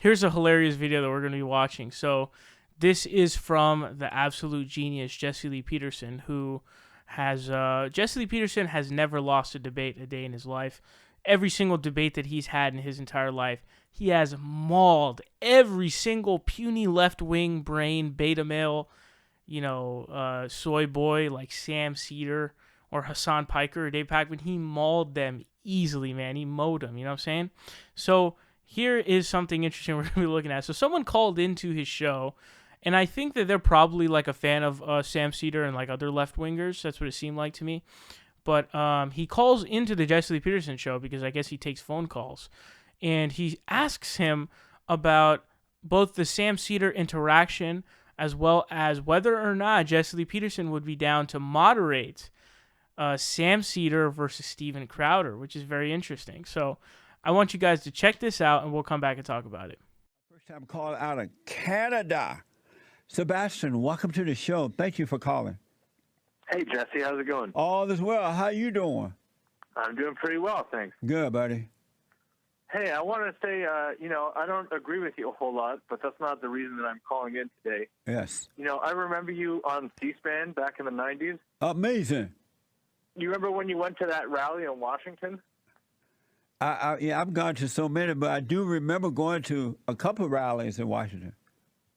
here's a hilarious video that we're going to be watching. So this is from the absolute genius Jesse Lee Peterson, who has Jesse Lee Peterson has never lost a debate a day in his life. Every single debate that he's had in his entire life, he has mauled every single puny left-wing brain beta male, soy boy like Sam Seder or Hassan Piker or Dave Packman. He mauled them easily, man. He mowed them, you know what I'm saying? So here is something interesting we're going to be looking at. So someone called into his show, and I think that they're probably like a fan of Sam Seder and like other left-wingers. That's what it seemed like to me. But he calls into the Jesse Lee Peterson show because I guess he takes phone calls. And he asks him about both the Sam Seder interaction as well as whether or not Jesse Lee Peterson would be down to moderate Sam Seder versus Steven Crowder, which is very interesting. So I want you guys to check this out, and we'll come back and talk about it. First time call out of Canada. Sebastian, welcome to the show. Thank you for calling. Hey, Jesse, how's it going? All is well. How you doing? I'm doing pretty well, thanks. Good, buddy. Hey, I want to say, I don't agree with you a whole lot, but that's not the reason that I'm calling in today. Yes. I remember you on C-SPAN back in the 90s. Amazing. You remember when you went to that rally in Washington? I've gone to so many, but I do remember going to a couple of rallies in Washington.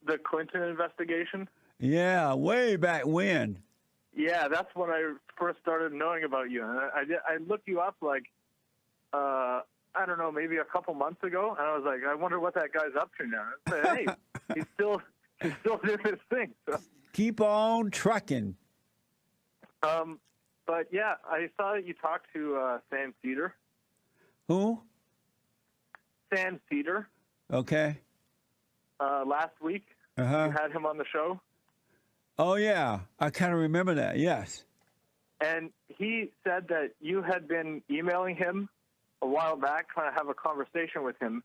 The Clinton investigation? Yeah, way back when. Yeah, that's when I first started knowing about you. And I looked you up I don't know, maybe a couple months ago, and I was like, I wonder what that guy's up to now. I said, hey, he's still doing his thing. So. Keep on trucking. But yeah, I saw that you talked to Sam Seder. Who? Sam Seder. Okay. Last week, you had him on the show. Oh, yeah. I kind of remember that, yes. And he said that you had been emailing him a while back, trying to have a conversation with him,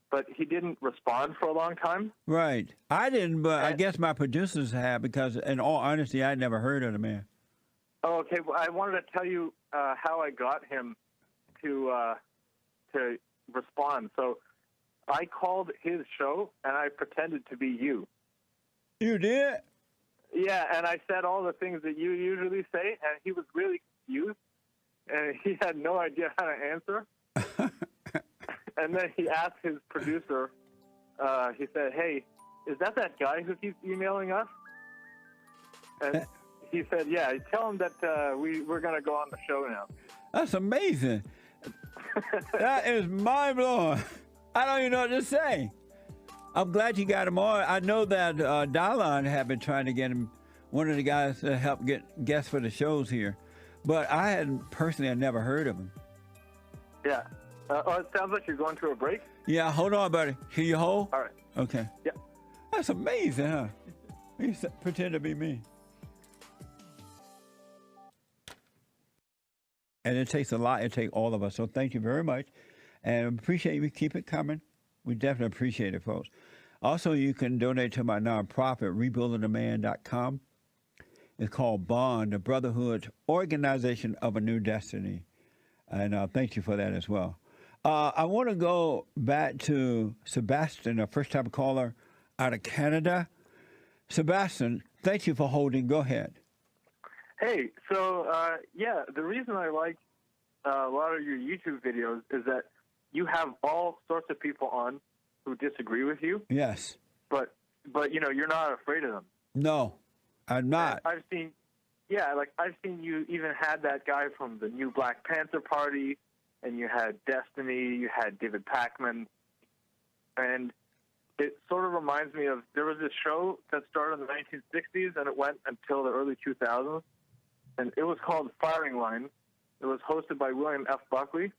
but he didn't respond for a long time. Right. I didn't, but I guess my producers have, because in all honesty, I'd never heard of the man. Oh, okay. Well, I wanted to tell you how I got him to respond. So I called his show, and I pretended to be you. You did? Yeah, and I said all the things that you usually say, and he was really confused, and he had no idea how to answer. And then he asked his producer, he said, hey, is that guy who keeps emailing us? And he said, yeah, tell him that we're going to go on the show now. That's amazing. That is mind-blowing. I don't even know what to say. I'm glad you got him on. I know that Dallon had been trying to get him, one of the guys to help get guests for the shows here. But I had never heard of him. Yeah. It sounds like you're going to a break. Yeah, hold on, buddy. Can you hold? All right. Okay. Yeah. That's amazing, huh? He pretend to be me. And it takes a lot. It takes all of us. So thank you very much. And appreciate you. Keep it coming. We definitely appreciate it, folks. Also, you can donate to my nonprofit, rebuildingtheman.com. It's called Bond, the Brotherhood Organization of a New Destiny. And thank you for that as well. I want to go back to Sebastian, a first-time caller out of Canada. Sebastian, thank you for holding. Go ahead. Hey, so, the reason I like a lot of your YouTube videos is that you have all sorts of people on who disagree with you. Yes. But you're not afraid of them. No, I'm not. And I've seen you even had that guy from the new Black Panther Party, and you had Destiny, you had David Packman, and it sort of reminds me of, there was this show that started in the 1960s, and it went until the early 2000s, and it was called Firing Line. It was hosted by William F. Buckley.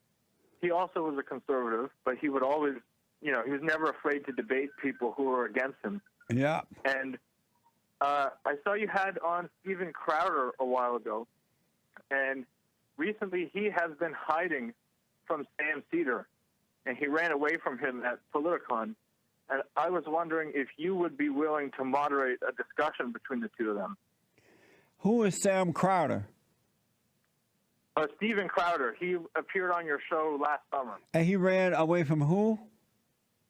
He also was a conservative, but he would always, he was never afraid to debate people who were against him. Yeah. And I saw you had on Steven Crowder a while ago, and recently he has been hiding from Sam Seder, and he ran away from him at Politicon. And I was wondering if you would be willing to moderate a discussion between the two of them. Who is Sam Crowder? Steven Crowder. He appeared on your show last summer. And he ran away from who?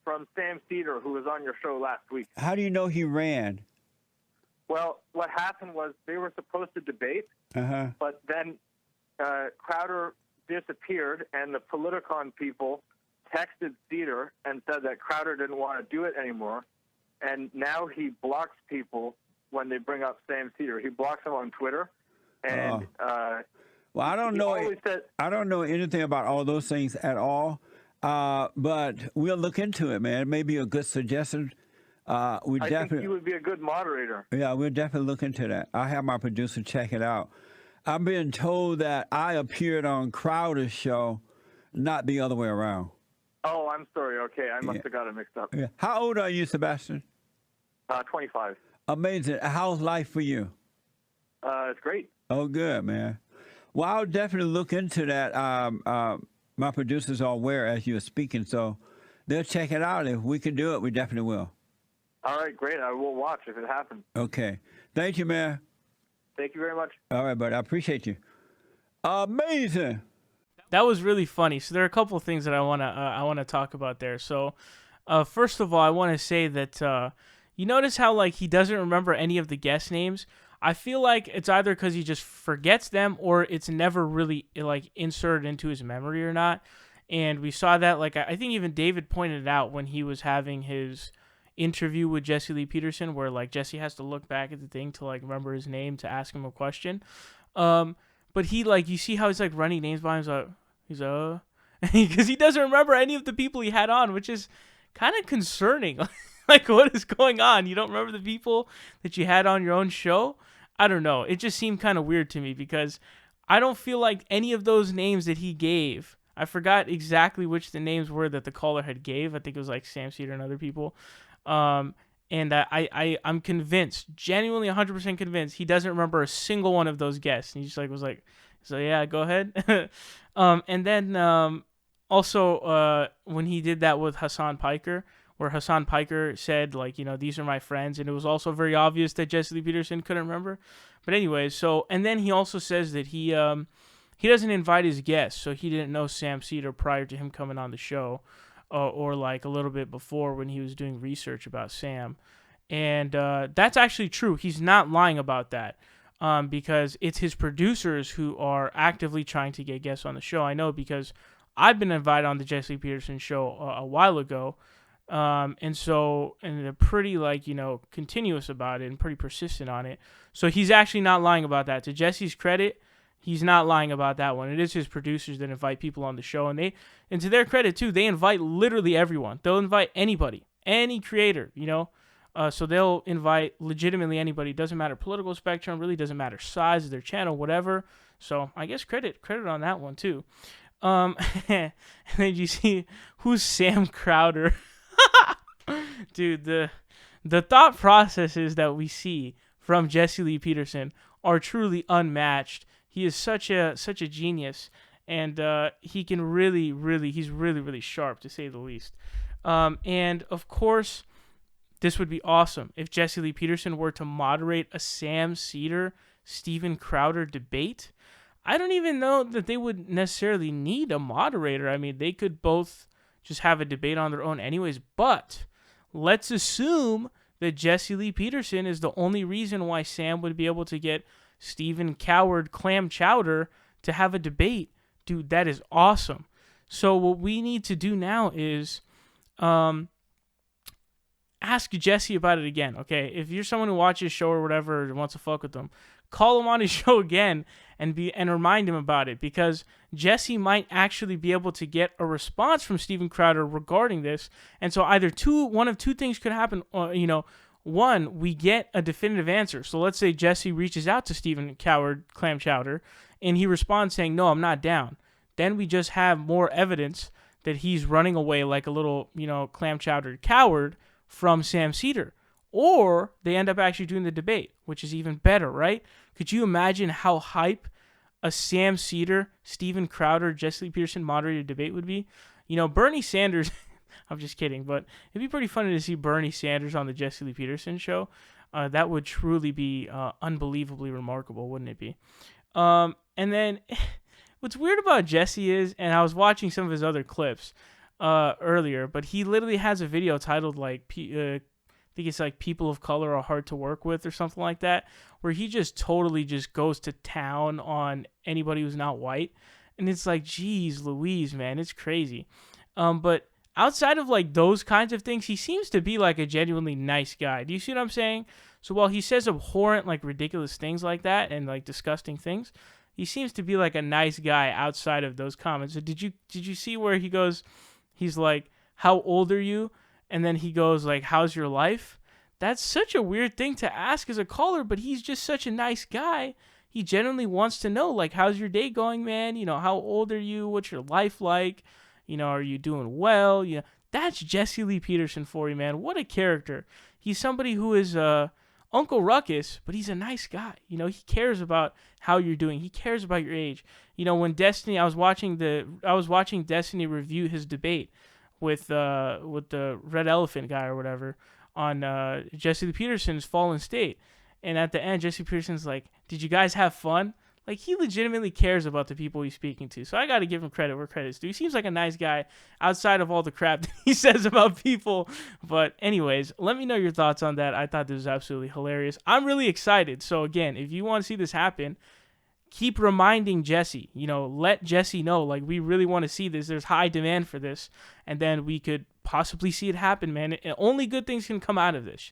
from Sam Seder, who was on your show last week. How do you know he ran? Well, what happened was they were supposed to debate, but then Crowder disappeared, and the Politicon people texted Seder and said that Crowder didn't want to do it anymore, and now he blocks people when they bring up Sam Seder. He blocks them on Twitter, and well, I don't know. I don't know anything about all those things at all, but we'll look into it, man. It may be a good suggestion. I think you would be a good moderator. Yeah, we'll definitely look into that. I'll have my producer check it out. I'm being told that I appeared on Crowder's show, not the other way around. Oh, I'm sorry. Okay, I must have got it mixed up. Yeah. How old are you, Sebastian? 25. Amazing. How's life for you? It's great. Oh, good, man. Well, I'll definitely look into that. My producers are aware as you're speaking, so they'll check it out. If we can do it, we definitely will. All right, great. I will watch if it happens. Okay. Thank you, man. Thank you very much. All right, buddy. I appreciate you. Amazing. That was really funny. So there are a couple of things that I wanna talk about there. So first of all, I want to say that you notice how like he doesn't remember any of the guest names. I feel like it's either because he just forgets them or it's never really like inserted into his memory or not. And we saw that, like, I think even David pointed it out when he was having his interview with Jesse Lee Peterson, where like Jesse has to look back at the thing to like remember his name to ask him a question. But he, like, you see how he's like running names by him. He's because he doesn't remember any of the people he had on, which is kind of concerning. Like, what is going on? You don't remember the people that you had on your own show? I don't know. It just seemed kind of weird to me because I don't feel like any of those names that he gave. I forgot exactly which the names were that the caller had gave. I think it was like Sam Seder and other people. And I'm convinced, genuinely 100% convinced, he doesn't remember a single one of those guests. And he just like was like, so yeah, go ahead. And then also when he did that with Hassan Piker, where Hassan Piker said, like, you know, these are my friends, and it was also very obvious that Jesse Lee Peterson couldn't remember. But anyways, so, and then he also says that he doesn't invite his guests, so he didn't know Sam Seder prior to him coming on the show, or like a little bit before when he was doing research about Sam. And that's actually true. He's not lying about that, because it's his producers who are actively trying to get guests on the show. I know because I've been invited on the Jesse Lee Peterson show a while ago. And they're pretty, like, you know, continuous about it and pretty persistent on it. So he's actually not lying about that. To Jesse's credit, he's not lying about that one. It is his producers that invite people on the show, and to their credit too, they invite literally everyone. They'll invite anybody, any creator, you know. So they'll invite legitimately anybody. It doesn't matter political spectrum, really doesn't matter size of their channel, whatever. So I guess credit on that one too. And then you see who's Sam Crowder. Dude, the thought processes that we see from Jesse Lee Peterson are truly unmatched. He is such a genius, and he can he's really sharp, to say the least. And of course, this would be awesome if Jesse Lee Peterson were to moderate a Sam Seder Steven Crowder debate. I don't even know that they would necessarily need a moderator. I mean, they could both just have a debate on their own anyways, but let's assume that Jesse Lee Peterson is the only reason why Sam would be able to get Stephen Coward Clam Chowder to have a debate. Dude, that is awesome. So what we need to do now is ask Jesse about it again, okay? If you're someone who watches his show or whatever and wants to fuck with him, call him on his show again and remind him about it, because Jesse might actually be able to get a response from Steven Crowder regarding this. And so either one of two things could happen. One, we get a definitive answer. So let's say Jesse reaches out to Stephen Coward Clam Chowder and he responds saying, no, I'm not down. Then we just have more evidence that he's running away like a little, clam chowder coward from Sam Seder. Or they end up actually doing the debate, which is even better, right? Could you imagine how hype a Sam Seder, Steven Crowder, Jesse Lee Peterson moderated debate would be? Bernie Sanders, I'm just kidding, but it'd be pretty funny to see Bernie Sanders on the Jesse Lee Peterson show. That would truly be unbelievably remarkable, wouldn't it be? And then what's weird about Jesse is, and I was watching some of his other clips, earlier, but he literally has a video titled like I think it's like people of color are hard to work with or something like that, where he just totally just goes to town on anybody who's not white. And it's like, geez Louise, man, it's crazy. But outside of like those kinds of things, he seems to be like a genuinely nice guy. Do you see what I'm saying? So while he says abhorrent, like ridiculous things like that and like disgusting things, he seems to be like a nice guy outside of those comments. So did you see where he goes, he's like, how old are you? And then he goes like, how's your life? That's such a weird thing to ask as a caller, but he's just such a nice guy. He genuinely wants to know, like, how's your day going, man? You know, how old are you? What's your life like? You know, are you doing well? You know, that's Jesse Lee Peterson for you, man. What a character. He's somebody who is Uncle Ruckus, but he's a nice guy. You know, he cares about how you're doing. He cares about your age. You know, when Destiny, I was watching Destiny review his debate with the Red Elephant guy or whatever on Jesse Lee Peterson's Fallen State. And at the end, Jesse Peterson's like, did you guys have fun? Like, he legitimately cares about the people he's speaking to. So I got to give him credit where credit's due. He seems like a nice guy outside of all the crap that he says about people. But anyways, let me know your thoughts on that. I thought this was absolutely hilarious. I'm really excited. So again, if you want to see this happen, keep reminding Jesse. You know, let Jesse know, like, we really want to see this. There's high demand for this. And then we could possibly see it happen, man. Only good things can come out of this.